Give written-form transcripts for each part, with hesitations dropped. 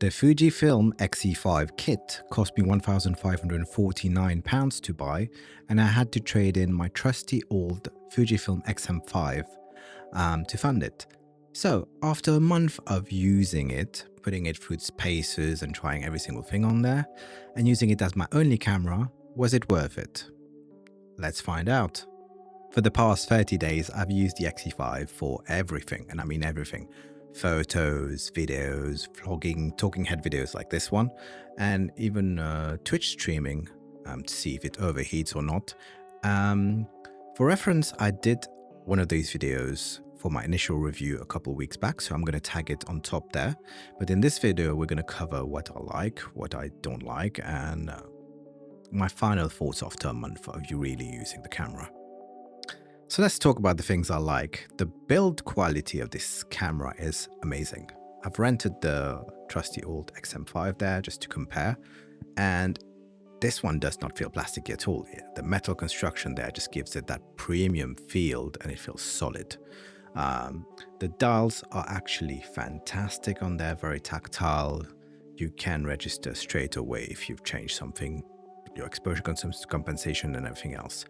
The Fujifilm X-E5 kit cost me £1,549 to buy, and I had to trade in my trusty old Fujifilm XM5 to fund it. So after a month of using it, putting it through its paces and trying every single thing on there, and using it as my only camera, was it worth it? Let's find out. For the past 30 days, I've used the X-E5 for everything, and I mean everything. Photos, videos, vlogging, talking head videos like this one, and even Twitch streaming to see if it overheats or not. For reference, I did one of these videos for my initial review a couple weeks back, so I'm going to tag it on top there. But in this video, we're going to cover what I like, what I don't like, and my final thoughts after a month of you really using the camera. So let's talk about the things I like. The build quality of this camera is amazing. I've rented the trusty old XM5 there just to compare, and this one does not feel plasticky at all. The metal construction there just gives it that premium feel, and it feels solid. The dials are actually fantastic on there, very tactile. You can register straight away if you've changed something, your exposure compensation and everything else.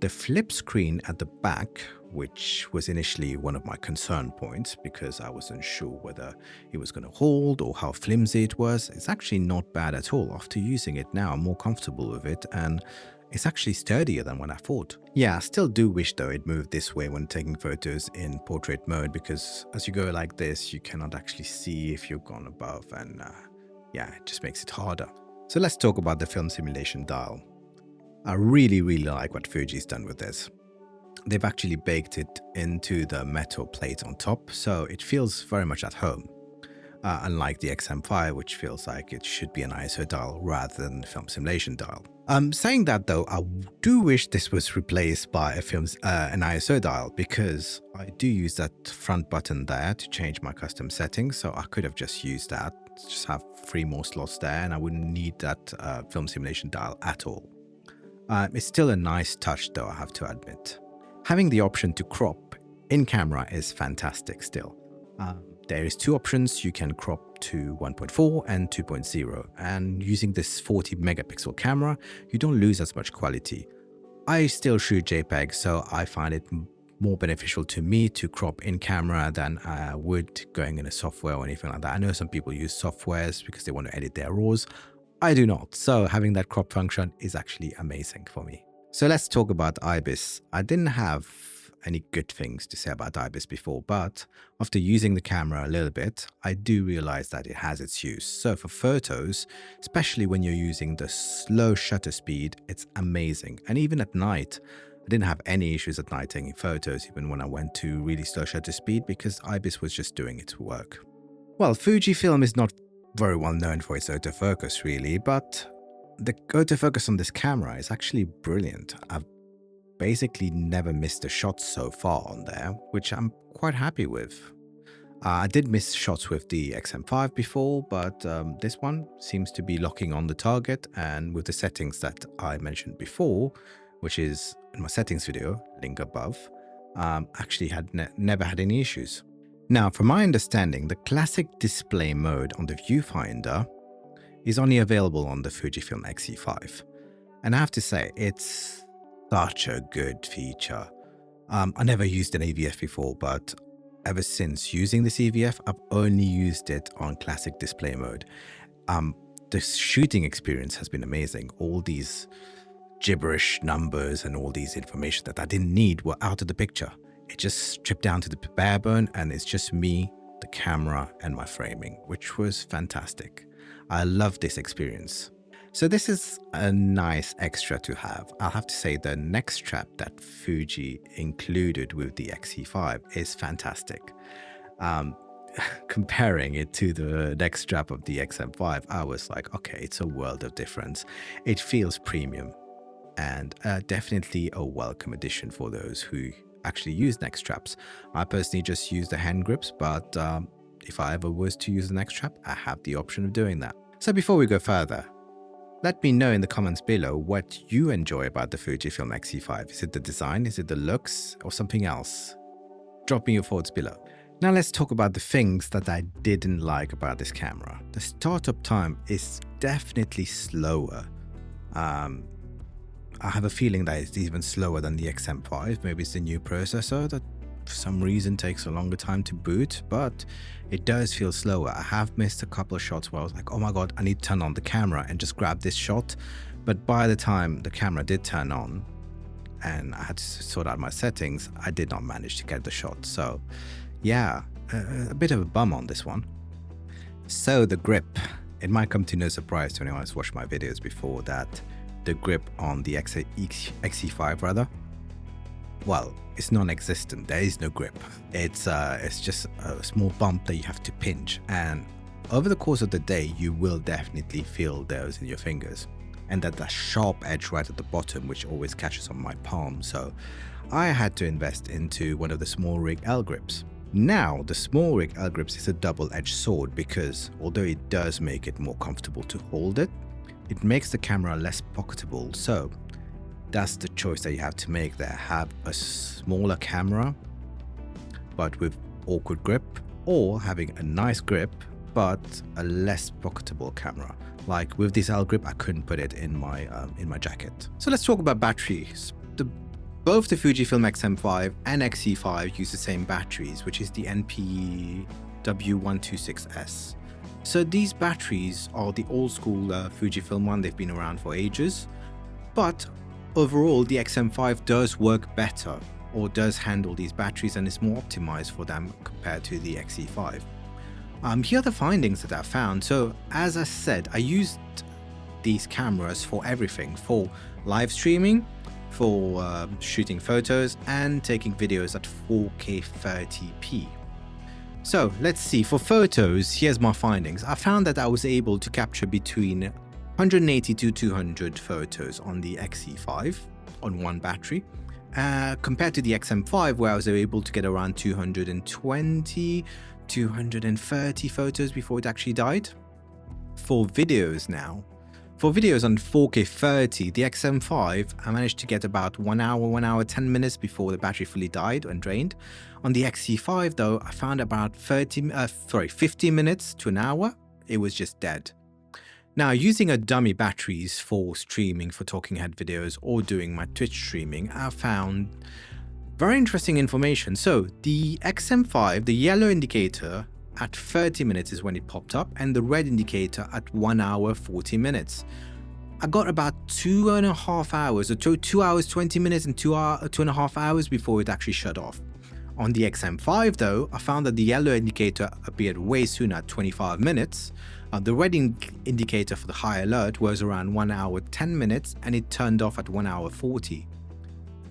The flip screen at the back, which was initially one of my concern points because I wasn't sure whether it was going to hold or how flimsy it was, it's actually not bad at all. After using it now, I'm more comfortable with it, and it's actually sturdier than what I thought. Yeah, I still do wish though it moved this way when taking photos in portrait mode, because as you go like this, you cannot actually see if you've gone above, and yeah, it just makes it harder. So let's talk about the film simulation dial. I really like what Fuji's done with this. They've actually baked it into the metal plate on top, so it feels very much at home. Unlike the XM5, which feels like it should be an ISO dial rather than the film simulation dial. Saying that though, I do wish this was replaced by an ISO dial, because I do use that front button there to change my custom settings, so I could have just used that, just have 3 more slots there, and I wouldn't need that film simulation dial at all. It's still a nice touch though, I have to admit. Having the option to crop in camera is fantastic still. There is 2 options. You can crop to 1.4 and 2.0, and using this 40 megapixel camera, you don't lose as much quality. I still shoot JPEG, so I find it more beneficial to me to crop in camera than I would going in a software or anything like that. I know some people use softwares because they want to edit their RAWs. I do not, so having that crop function is actually amazing for me. So let's talk about IBIS. I didn't have any good things to say about IBIS before, but after using the camera a little bit, I do realize that it has its use. So for photos, especially when you're using the slow shutter speed, it's amazing. And even at night, I didn't have any issues at night taking photos, even when I went to really slow shutter speed, because IBIS was just doing its work. Well, Fujifilm is not very well known for its autofocus really, but the autofocus on this camera is actually brilliant. I've basically never missed a shot so far on there, which I'm quite happy with. I did miss shots with the XM5 before, but this one seems to be locking on the target, and with the settings that I mentioned before, which is in my settings video, link above, actually had never had any issues. Now, from my understanding, the classic display mode on the viewfinder is only available on the Fujifilm X-E5. And I have to say, it's such a good feature. I never used an EVF before, but ever since using this EVF, I've only used it on classic display mode. The shooting experience has been amazing. All these gibberish numbers and all these information that I didn't need were out of the picture. It just stripped down to the bare bone, and it's just me, the camera, and my framing, which was fantastic. I love this experience. So this is a nice extra to have. I'll have to say the neck strap that Fuji included with the X-E5 is fantastic. Comparing it to the neck strap of the XM5, I was like, okay, it's a world of difference. It feels premium, and definitely a welcome addition for those who actually use neck straps. I personally just use the hand grips, but if I ever was to use the neck strap, I have the option of doing that. So before we go further, let me know in the comments below what you enjoy about the Fujifilm X-E5. Is it the design, is it the looks, or something else? Drop me your thoughts below. Now let's talk about the things that I didn't like about this camera. The startup time is definitely slower. I have a feeling that it's even slower than the XM5. Maybe it's the new processor that for some reason takes a longer time to boot, but it does feel slower. I have missed a couple of shots where I was like, oh my god, I need to turn on the camera and just grab this shot. But by the time the camera did turn on and I had to sort out my settings, I did not manage to get the shot. So yeah, a bit of a bum on this one. So the grip, it might come to no surprise to anyone who's watched my videos before that the grip on the X-E5 rather, well, it's non-existent. There is no grip. It's just a small bump that you have to pinch, and over the course of the day you will definitely feel those in your fingers, and that sharp edge right at the bottom which always catches on my palm. So I had to invest into one of the small rig L grips. Now the small rig L grips is a double-edged sword because although it does make it more comfortable to hold it, it makes the camera less pocketable. So that's the choice that you have to make there. Have a smaller camera but with awkward grip, or having a nice grip but a less pocketable camera. Like with this L grip, I couldn't put it in my jacket. So let's talk about batteries. Both the Fujifilm X-M5 and X-E5 use the same batteries, which is the NP-W126S. So these batteries are the old school Fujifilm one. They've been around for ages, but overall the XM5 does work better, or does handle these batteries, and is more optimized for them compared to the X-E5. Here are the findings that I found. So as I said, I used these cameras for everything, for live streaming, for shooting photos and taking videos at 4K 30p. So let's see, for photos, here's my findings. I found that I was able to capture between 180 to 200 photos on the X-E5 on one battery, compared to the XM5 where I was able to get around 220, 230 photos before it actually died. For videos now, for videos on 4K 30, the XM5, I managed to get about 1 hour 10 minutes before the battery fully died and drained. On the X-E5 though, I found about 50 minutes to an hour, it was just dead. Now, using a dummy batteries for streaming, for talking head videos or doing my Twitch streaming, I found very interesting information. So the XM5, the yellow indicator at 30 minutes is when it popped up, and the red indicator at 1 hour 40 minutes. I got about 2.5 hours, or 2 hours 20 minutes and 2.5 hours before it actually shut off. On the XM5 though, I found that the yellow indicator appeared way sooner at 25 minutes. The red indicator for the high alert was around 1 hour 10 minutes, and it turned off at 1 hour 40.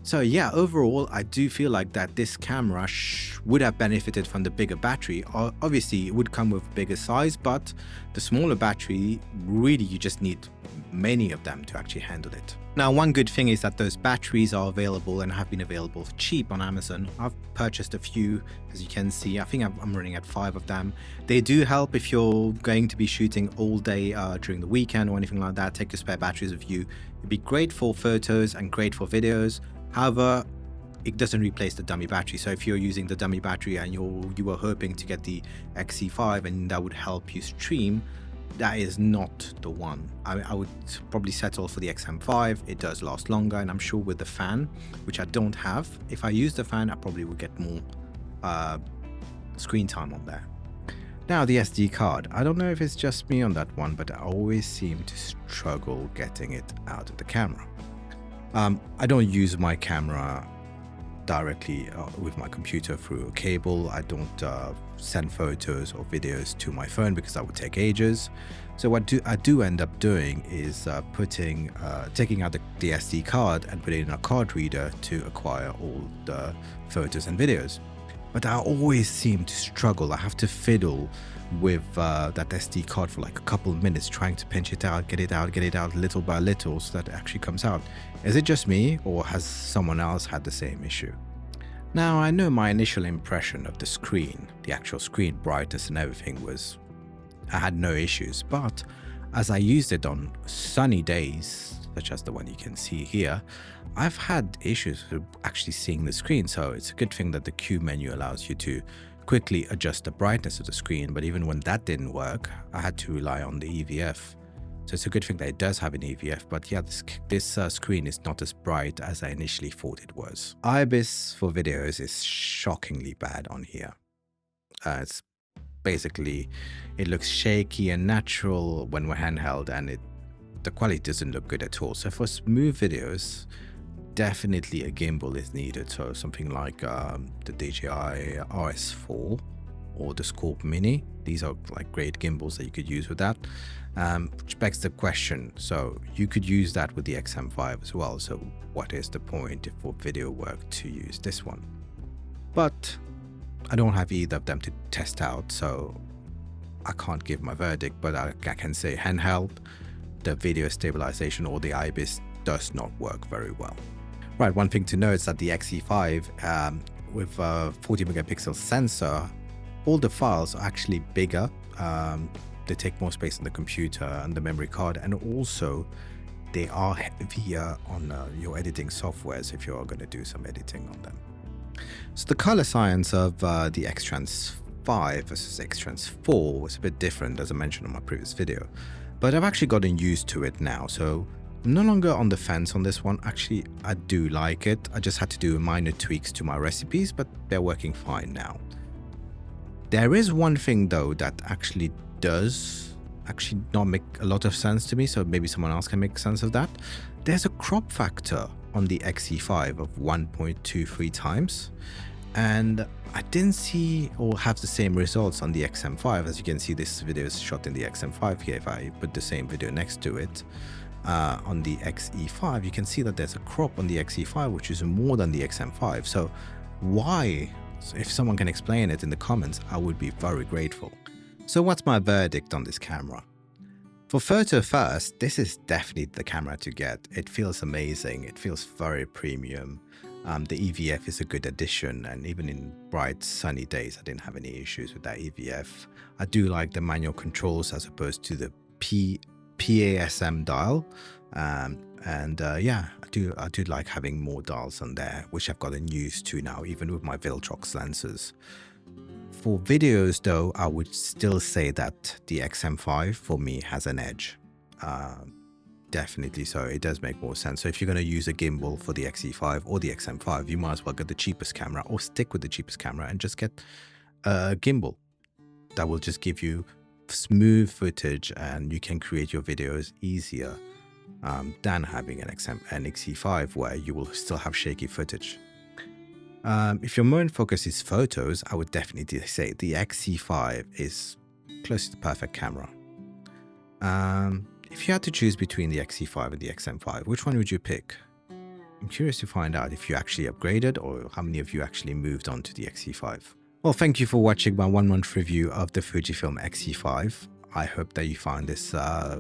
So yeah, overall, I do feel like that this camera would have benefited from the bigger battery. Obviously, it would come with bigger size, but the smaller battery, really, you just need many of them to actually handle it. Now, one good thing is that those batteries are available and have been available cheap on Amazon. I've purchased a few, as you can see. I think I'm running at 5 of them. They do help if you're going to be shooting all day during the weekend or anything like that. Take your spare batteries with you. It'd be great for photos and great for videos. However, it doesn't replace the dummy battery. So if you're using the dummy battery and you were hoping to get the X-E5 and that would help you stream, that is not the one. I would probably settle for the XM5. It does last longer, and I'm sure with the fan, which I don't have, if I use the fan, I probably would get more screen time on there. Now the SD card. I don't know if it's just me on that one, but I always seem to struggle getting it out of the camera. I don't use my camera directly with my computer through a cable. I don't send photos or videos to my phone because that would take ages. So what I do end up doing is taking out the SD card and putting it in a card reader to acquire all the photos and videos. But I always seem to struggle. I have to fiddle with that SD card for like a couple of minutes, trying to pinch it out, get it out little by little so that it actually comes out. Is it just me, or has someone else had the same issue? Now, I know my initial impression of the screen, the actual screen brightness and everything was, I had no issues, but as I used it on sunny days, such as the one you can see here, I've had issues with actually seeing the screen. So it's a good thing that the Q menu allows you to quickly adjust the brightness of the screen, but even when that didn't work, I had to rely on the EVF. So it's a good thing that it does have an EVF, but yeah, this screen is not as bright as I initially thought it was. IBIS for videos is shockingly bad on here. It's basically, it looks shaky and natural when we're handheld, and the quality doesn't look good at all. So for smooth videos, definitely a gimbal is needed. So something like the DJI RS4 or the Scorp Mini. These are like great gimbals that you could use with that, which begs the question. So you could use that with the XM5 as well. So what is the point for video work to use this one? But I don't have either of them to test out, so I can't give my verdict, but I can say handheld, the video stabilization or the IBIS does not work very well. Right, one thing to note is that the X-E5 with a 40 megapixel sensor, all the files are actually bigger. They take more space on the computer and the memory card, and also they are heavier on your editing softwares if you're going to do some editing on them. So the color science of the X-Trans5 versus X-Trans4 was a bit different, as I mentioned in my previous video, but I've actually gotten used to it now. So I'm no longer on the fence on this one. Actually, I do like it. I just had to do minor tweaks to my recipes, but they're working fine now. There is one thing though that actually does not make a lot of sense to me, so maybe someone else can make sense of that. There's a crop factor on the X-E5 of 1.23 times, and I didn't see or have the same results on the XM5. As you can see, this video is shot in the XM5 here. If I put the same video next to it on the X-E5, you can see that there's a crop on the X-E5 which is more than the XM5. So why? If someone can explain it in the comments, I would be very grateful. So what's my verdict on this camera? For photo first, this is definitely the camera to get. It feels amazing. It feels very premium. The EVF is a good addition, and even in bright sunny days, I didn't have any issues with that EVF. I do like the manual controls as opposed to the PASM dial. Yeah, I do like having more dials on there, which I've gotten used to now, even with my Viltrox lenses. For videos though, I would still say that the XM5 for me has an edge. Definitely so. It does make more sense. So if you're going to use a gimbal for the X-E5 or the XM5, you might as well get the cheapest camera, or stick with the cheapest camera and just get a gimbal. That will just give you smooth footage, and you can create your videos easier than having an X-E5 where you will still have shaky footage. If your main focus is photos, I would definitely say the X-E5 is close to the perfect camera. If you had to choose between the X-E5 and the XM5, which one would you pick? I'm curious to find out if you actually upgraded or how many of you actually moved on to the X-E5. Well, thank you for watching my 1-month review of the Fujifilm X-E5. I hope that you found this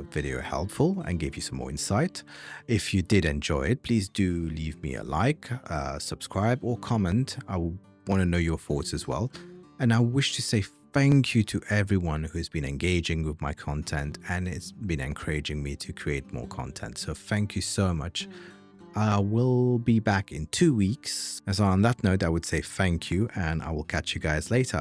video helpful and gave you some more insight. If you did enjoy it, please do leave me a like, subscribe, or comment. I want to know your thoughts as well. And I wish to say thank you to everyone who's been engaging with my content, and it's been encouraging me to create more content. So thank you so much. I will be back in 2 weeks. So on that note, I would say thank you, and I will catch you guys later.